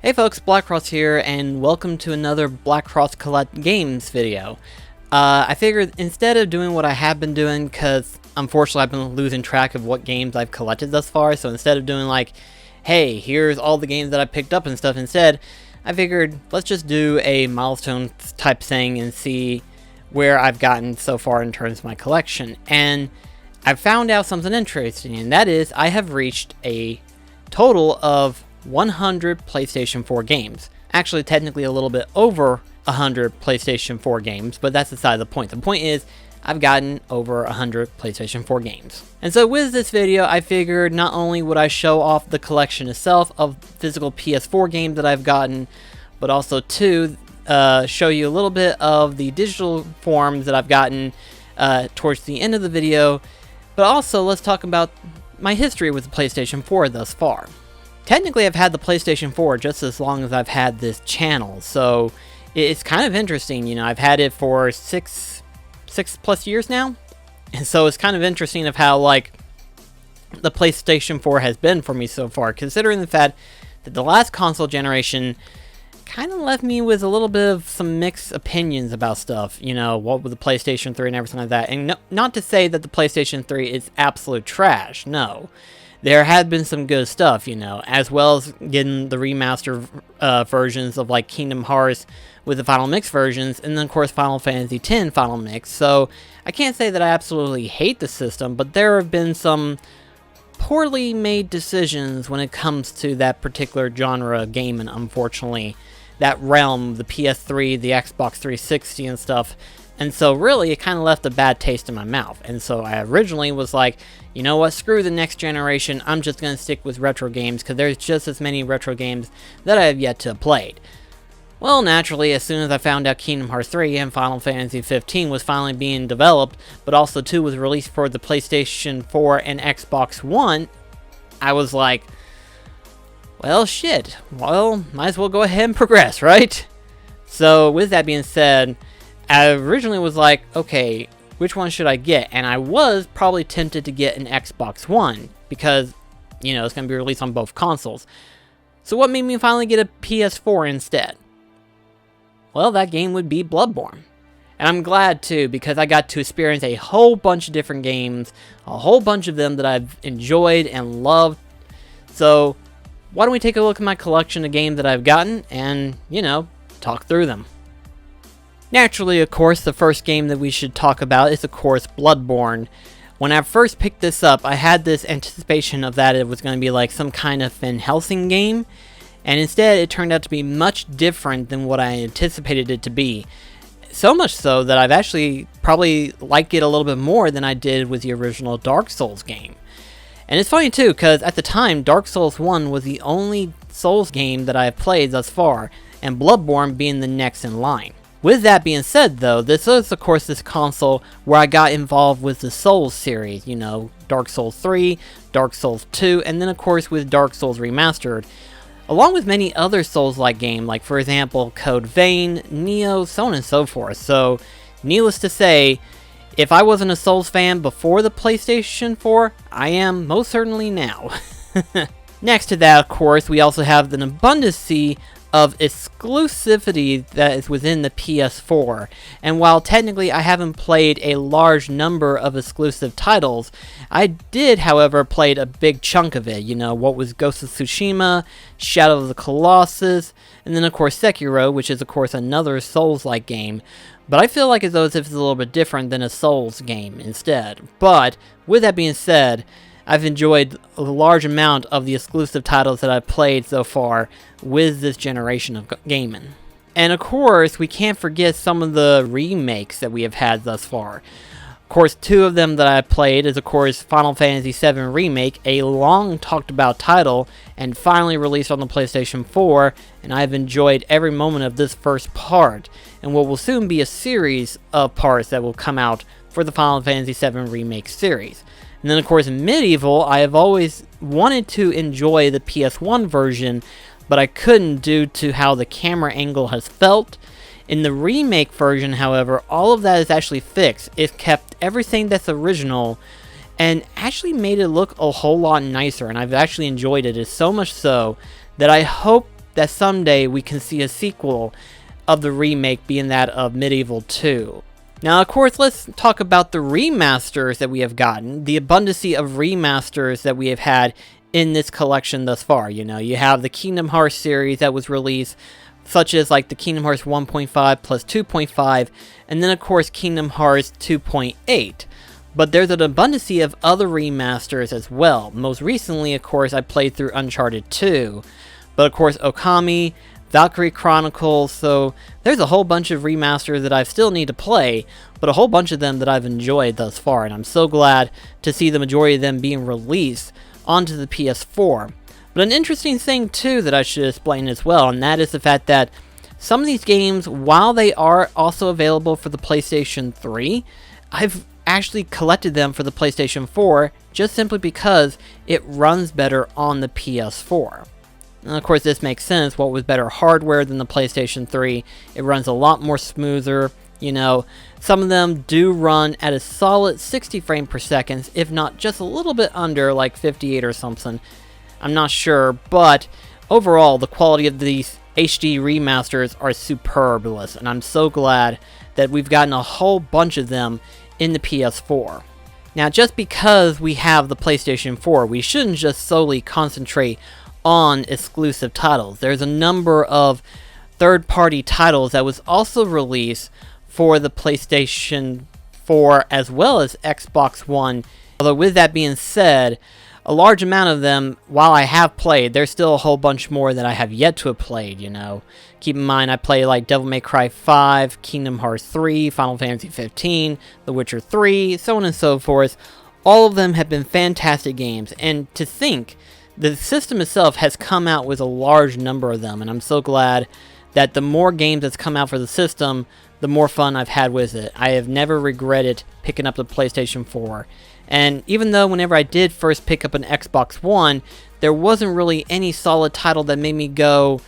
Hey folks, BlackCross here, and welcome to another BlackCross Collect Games video. I figured instead of doing what I have been doing, because unfortunately I've been losing track of what games I've collected thus far, so instead of doing like, hey, here's all the games that I picked up and stuff, instead, I figured let's just do a milestone type thing and see where I've gotten so far in terms of my collection. And I've found out something interesting, and that is I have reached a total of 100 PlayStation 4 games. Actually, technically a little bit over 100 PlayStation 4 games, but that's beside the point. The point is, I've gotten over 100 PlayStation 4 games. And so with this video, I figured not only would I show off the collection itself of physical PS4 games that I've gotten, but also to show you a little bit of the digital forms that I've gotten towards the end of the video. But also, let's talk about my history with the PlayStation 4 thus far. Technically, I've had the PlayStation 4 just as long as I've had this channel, so it's kind of interesting. You know, I've had it for six plus years now, and so it's kind of interesting of how, like, the PlayStation 4 has been for me so far, considering the fact that the last console generation kind of left me with a little bit of some mixed opinions about stuff, you know, what with the PlayStation 3 and everything like that. And not to say that the PlayStation 3 is absolute trash, no. There had been some good stuff, you know, as well as getting the remastered versions of, like, Kingdom Hearts with the Final Mix versions, and then, of course, Final Fantasy X Final Mix. So, I can't say that I absolutely hate the system, but there have been some poorly made decisions when it comes to that particular genre of gaming, unfortunately. That realm, the PS3, the Xbox 360 and stuff. And so really, it kind of left a bad taste in my mouth. And so I originally was like, you know what, screw the next generation, I'm just going to stick with retro games, because there's just as many retro games that I have yet to have played. Well, naturally, as soon as I found out Kingdom Hearts 3 and Final Fantasy 15 was finally being developed, but also 2 was released for the PlayStation 4 and Xbox One, I was like, well, shit, well, might as well go ahead and progress, right? So, with that being said, I originally was like, okay, which one should I get? And I was probably tempted to get an Xbox One, because, you know, it's going to be released on both consoles. So what made me finally get a PS4 instead? Well, that game would be Bloodborne. And I'm glad too, because I got to experience a whole bunch of different games, a whole bunch of them that I've enjoyed and loved. So, why don't we take a look at my collection of games that I've gotten and, you know, talk through them. Naturally, of course, the first game that we should talk about is, of course, Bloodborne. When I first picked this up, I had this anticipation of that it was going to be like some kind of Van Helsing game, and instead it turned out to be much different than what I anticipated it to be. So much so that I've actually probably liked it a little bit more than I did with the original Dark Souls game. And it's funny too, because at the time, Dark Souls 1 was the only Souls game that I have played thus far, and Bloodborne being the next in line. With that being said, though, this is, of course, this console where I got involved with the Souls series, you know, Dark Souls 3, Dark Souls 2, and then, of course, with Dark Souls Remastered, along with many other Souls-like games, like, for example, Code Vein, Neo, so on and so forth. So, needless to say, if I wasn't a Souls fan before the PlayStation 4, I am most certainly now. Next to that, of course, we also have an abundance of exclusivity that is within the PS4. And while technically I haven't played a large number of exclusive titles, I did, however, played a big chunk of it. You know, what was Ghost of Tsushima, Shadow of the Colossus, and then of course Sekiro, which is of course another Souls-like game. But I feel like as though it's a little bit different than a Souls game instead. But with that being said, I've enjoyed a large amount of the exclusive titles that I've played so far with this generation of gaming. And of course, we can't forget some of the remakes that we have had thus far. Of course, 2 of them that I played is, of course, Final Fantasy VII Remake, a long talked about title, and finally released on the PlayStation 4, and I've enjoyed every moment of this first part, and what will soon be a series of parts that will come out for the Final Fantasy VII Remake series. And then, of course, in Medieval, I have always wanted to enjoy the PS1 version, but I couldn't due to how the camera angle has felt. In the remake version, however, all of that is actually fixed. It kept everything that's original and actually made it look a whole lot nicer, and I've actually enjoyed it. It's so much so that I hope that someday we can see a sequel of the remake being that of Medieval 2. Now, of course, let's talk about the remasters that we have gotten, the abundance of remasters that we have had in this collection thus far. You know, you have the Kingdom Hearts series that was released, such as like the Kingdom Hearts 1.5 plus 2.5, and then of course Kingdom Hearts 2.8. But there's an abundance of other remasters as well. Most recently, of course, I played through Uncharted 2, but of course Okami, Valkyrie Chronicles, so there's a whole bunch of remasters that I still need to play, but a whole bunch of them that I've enjoyed thus far, and I'm so glad to see the majority of them being released onto the PS4. But an interesting thing too that I should explain as well, and that is the fact that some of these games, while they are also available for the PlayStation 3, I've actually collected them for the PlayStation 4 just simply because it runs better on the PS4. And of course this makes sense. What was better hardware than the PlayStation 3? It runs a lot more smoother. You know, some of them do run at a solid 60 frames per second, if not just a little bit under, like 58 or something. I'm not sure, but overall the quality of these HD remasters are superbulous, and I'm so glad that we've gotten a whole bunch of them in the PS4. Now, just because we have the PlayStation 4, we shouldn't just solely concentrate on exclusive titles. There's a number of third-party titles that was also released for the PlayStation 4 as well as Xbox One. Although with that being said, a large amount of them, while I have played, there's still a whole bunch more that I have yet to have played, you know. Keep in mind, I played like Devil May Cry 5, Kingdom Hearts 3, Final Fantasy 15, The Witcher 3, so on and so forth. All of them have been fantastic games, and to think, the system itself has come out with a large number of them, and I'm so glad that the more games that's come out for the system, the more fun I've had with it. I have never regretted picking up the PlayStation 4. And even though whenever I did first pick up an Xbox One, there wasn't really any solid title that made me go,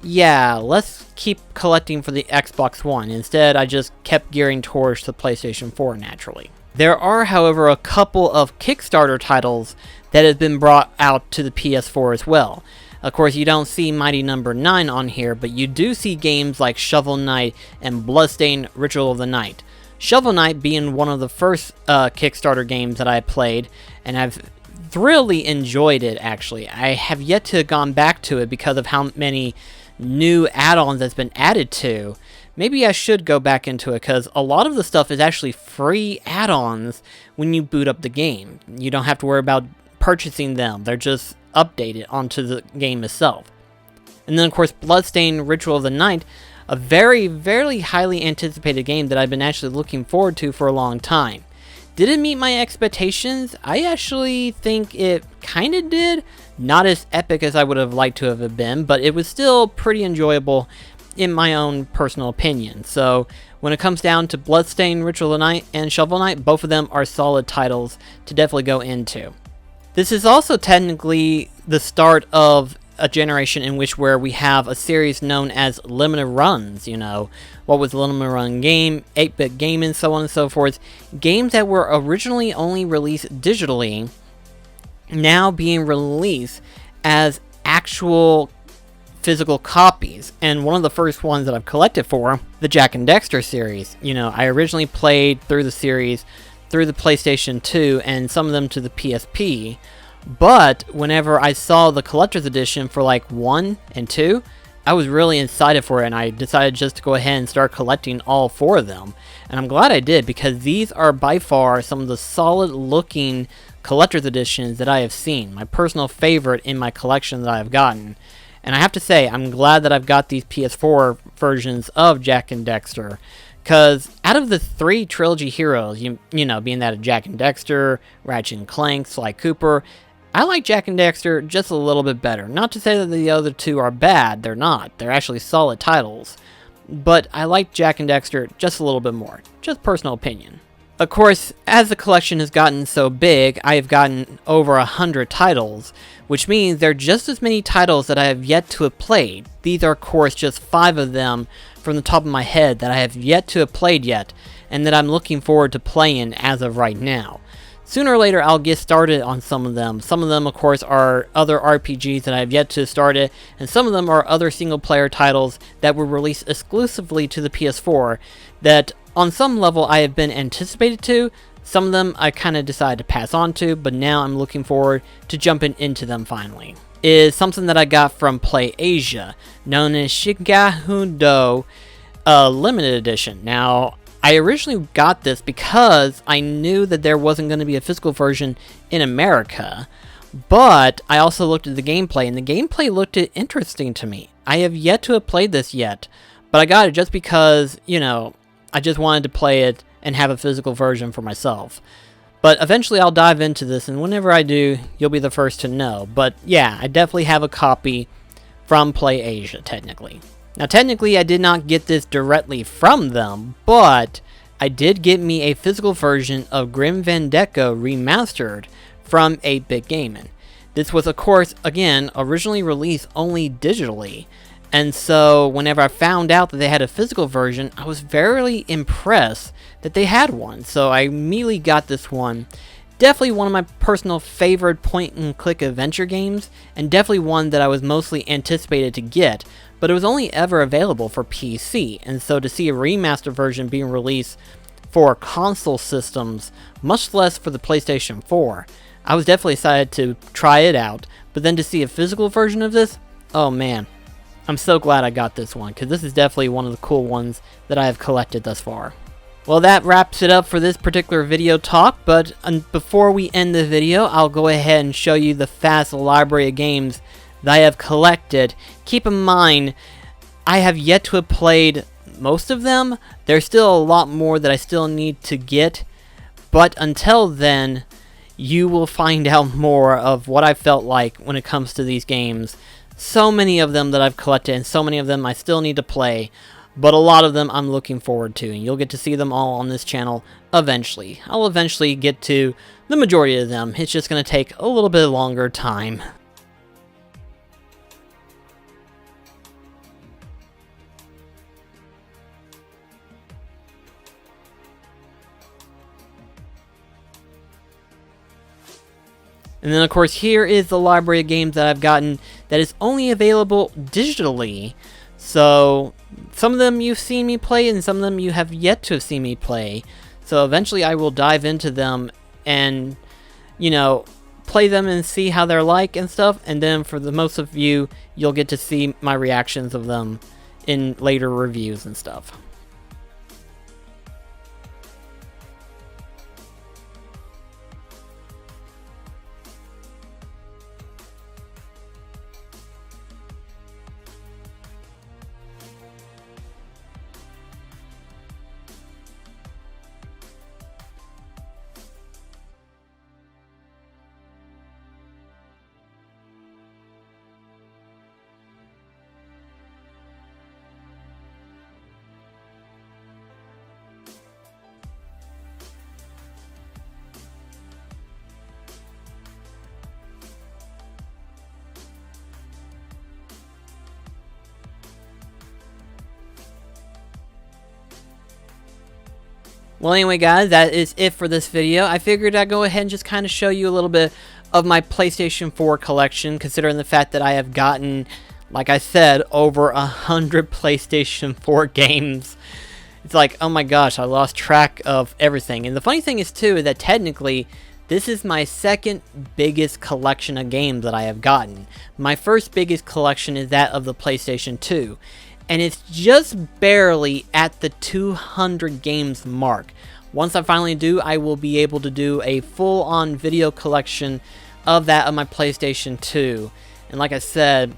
yeah, let's keep collecting for the Xbox One. Instead, I just kept gearing towards the PlayStation 4 naturally. There are, however, a couple of Kickstarter titles that have been brought out to the PS4 as well. Of course, you don't see Mighty Number 9 on here, but you do see games like Shovel Knight and Bloodstained Ritual of the Night. Shovel Knight being one of the first Kickstarter games that I played, and I've thoroughly enjoyed it, actually. I have yet to have gone back to it because of how many new add-ons that's been added to. Maybe I should go back into it, because a lot of the stuff is actually free add-ons when you boot up the game. You don't have to worry about purchasing them. They're just updated onto the game itself. And then, of course, Bloodstained Ritual of the Night, a very, very highly anticipated game that I've been actually looking forward to for a long time. Did it meet my expectations? I actually think it kind of did. Not as epic as I would have liked to have been, but it was still pretty enjoyable in my own personal opinion. So when it comes down to Bloodstained Ritual of the Night and Shovel Knight, both of them are solid titles to definitely go into. This is also technically the start of a generation in which where we have a series known as limited runs, you know, what was limited run game, 8-bit gaming, so on and so forth. Games that were originally only released digitally, now being released as actual physical copies. And one of the first ones that I've collected for, the Jak and Daxter series. You know, I originally played through the series through the PlayStation 2 and some of them to the PSP. But whenever I saw the collector's edition for like 1 and 2, I was really excited for it, and I decided just to go ahead and start collecting all 4 of them. And I'm glad I did, because these are by far some of the solid looking collector's editions that I have seen. My personal favorite in my collection that I have gotten. And I have to say, I'm glad that I've got these PS4 versions of Jak and Daxter. Because out of the 3 trilogy heroes, you know, being that of Jak and Daxter, Ratchet and Clank, Sly Cooper, I like Jak and Daxter just a little bit better. Not to say that the other 2 are bad, they're not. They're actually solid titles. But I like Jak and Daxter just a little bit more. Just personal opinion. Of course, as the collection has gotten so big, I have gotten over 100 titles, which means there are just as many titles that I have yet to have played. These are, of course, just 5 of them from the top of my head that I have yet to have played yet, and that I'm looking forward to playing as of right now. Sooner or later, I'll get started on some of them. Some of them, of course, are other RPGs that I've yet to start it, and some of them are other single-player titles that were released exclusively to the PS4 that, on some level, I have been anticipated to. Some of them I kind of decided to pass on to, but now I'm looking forward to jumping into them finally. Is something that I got from PlayAsia, known as Shigahundo Limited Edition. Now, I originally got this because I knew that there wasn't going to be a physical version in America, but I also looked at the gameplay, and the gameplay looked interesting to me. I have yet to have played this yet, but I got it just because, you know, I just wanted to play it and have a physical version for myself. But eventually I'll dive into this, and whenever I do, you'll be the first to know. But yeah, I definitely have a copy from PlayAsia, technically. Now, technically, I did not get this directly from them, but I did get me a physical version of Grim Vandeco Remastered from 8-Bit Gaming. This was, of course, again, originally released only digitally, and so whenever I found out that they had a physical version, I was very impressed that they had one, so I immediately got this one. Definitely one of my personal favorite point-and-click adventure games, and definitely one that I was mostly anticipated to get, but it was only ever available for PC, and so to see a remastered version being released for console systems, much less for the PlayStation 4, I was definitely excited to try it out, but then to see a physical version of this, oh man, I'm so glad I got this one, because this is definitely one of the cool ones that I have collected thus far. Well, that wraps it up for this particular video talk, but before we end the video, I'll go ahead and show you the vast library of games that I have collected. Keep in mind, I have yet to have played most of them. There's still a lot more that I still need to get, but until then, you will find out more of what I felt like when it comes to these games. So many of them that I've collected, and so many of them I still need to play. But a lot of them I'm looking forward to, and you'll get to see them all on this channel eventually. I'll eventually get to the majority of them. It's just going to take a little bit longer time. And then, of course, here is the library of games that I've gotten that is only available digitally. So, some of them you've seen me play, and some of them you have yet to have seen me play. So, eventually I will dive into them and, you know, play them and see how they're like and stuff. And then for the most of you, you'll get to see my reactions of them in later reviews and stuff. Well, anyway, guys, that is it for this video. I figured I'd go ahead and just kind of show you a little bit of my PlayStation 4 collection, considering the fact that I have gotten, like I said, over 100 PlayStation 4 games. It's like, oh my gosh, I lost track of everything. And the funny thing is, too, that technically, this is my second biggest collection of games that I have gotten. My first biggest collection is that of the PlayStation 2. And it's just barely at the 200 games mark. Once I finally do, I will be able to do a full-on video collection of that of my PlayStation 2. And like I said,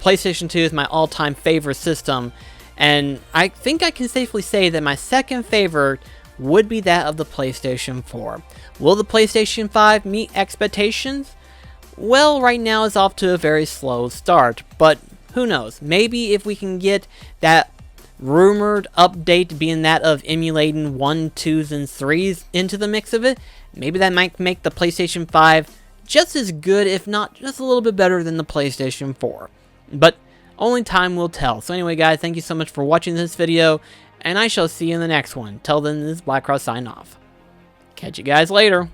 PlayStation 2 is my all-time favorite system. And I think I can safely say that my second favorite would be that of the PlayStation 4. Will the PlayStation 5 meet expectations? Well, right now it's off to a very slow start, but who knows? Maybe if we can get that rumored update being that of emulating 1, 2s, and 3s into the mix of it, maybe that might make the PlayStation 5 just as good, if not just a little bit better than the PlayStation 4. But only time will tell. So anyway, guys, thank you so much for watching this video, and I shall see you in the next one. Till then, this is BlackCross signing off. Catch you guys later.